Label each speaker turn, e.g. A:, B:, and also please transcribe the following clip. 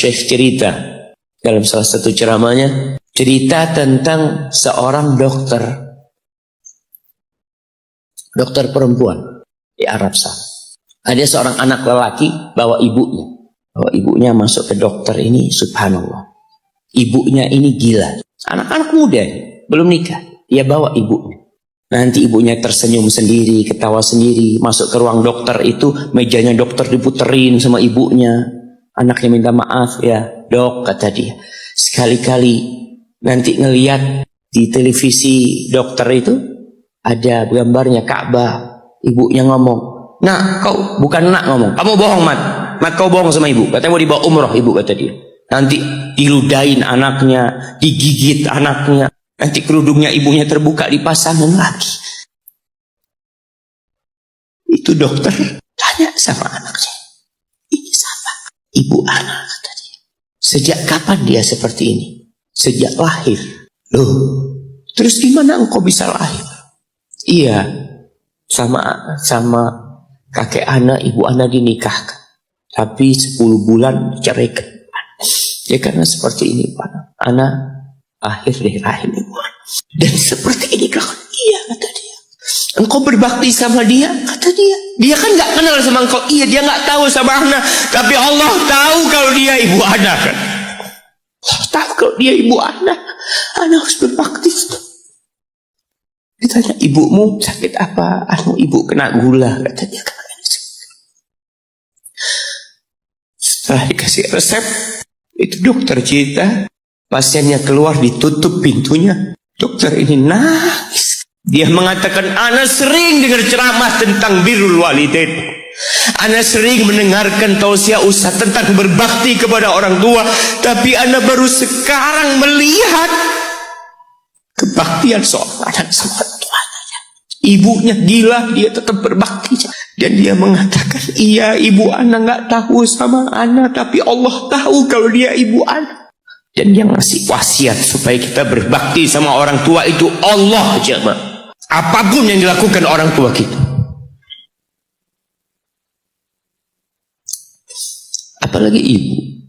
A: Syekh cerita dalam salah satu ceramahnya, cerita tentang seorang dokter perempuan di Arab sana. Ada seorang anak lelaki bawa ibunya masuk ke dokter ini, subhanallah. Ibunya ini gila, anak-anak muda belum nikah, dia bawa ibunya. Nanti ibunya tersenyum sendiri, ketawa sendiri, masuk ke ruang dokter itu, mejanya dokter diputerin sama ibunya. Anaknya minta maaf ya, dok, kata dia. Sekali-kali nanti ngeliat di televisi dokter itu, ada gambarnya Ka'bah. Ibunya ngomong, nak, kau bukan nak ngomong, kamu bohong Mat, kau bohong sama ibu. Katanya mau dibawa umroh ibu, kata dia. Nanti diludahin anaknya, digigit anaknya. Nanti kerudungnya ibunya terbuka, dipasangin lagi. Itu dokter tanya sama anaknya, ini siapa? Ibu anak, kata dia. Sejak kapan dia seperti ini? Sejak lahir. Loh, terus gimana engkau bisa lahir? Iya, sama kakek anak, ibu anak dinikahkan. Tapi 10 bulan diceraikan. Ya karena seperti ini Pak, anak akhir dari rahim ibu. Dan seperti ini kan? Iya, kata dia. Engkau berbakti sama dia, kata dia. Dia kan nggak kenal sama engkau. Iya, dia nggak tahu sama anak. Tapi Allah tahu kalau dia ibu anak kan. Allah tahu kalau dia ibu anak. Anak harus berbakti. Ditanya, ibumu sakit apa? Ibu kena gula, kata dia. Setelah dikasih resep, itu dokter cerita, pasiennya keluar, ditutup pintunya. Dokter ini nangis. Dia mengatakan, ana sering dengar ceramah tentang birrul walidain. Ana sering mendengarkan tausiah ustaz tentang berbakti kepada orang tua. Tapi ana baru sekarang melihat kebaktian seorang anak sama orang tuanya. Ibunya gila, dia tetap berbakti. Dan dia mengatakan, iya ibu anak nggak tahu sama anak, tapi Allah tahu kalau dia ibu anak. Dan yang ngasih wasiat supaya kita berbakti sama orang tua itu Allah aja, apapun yang dilakukan orang tua kita. Apalagi ibu.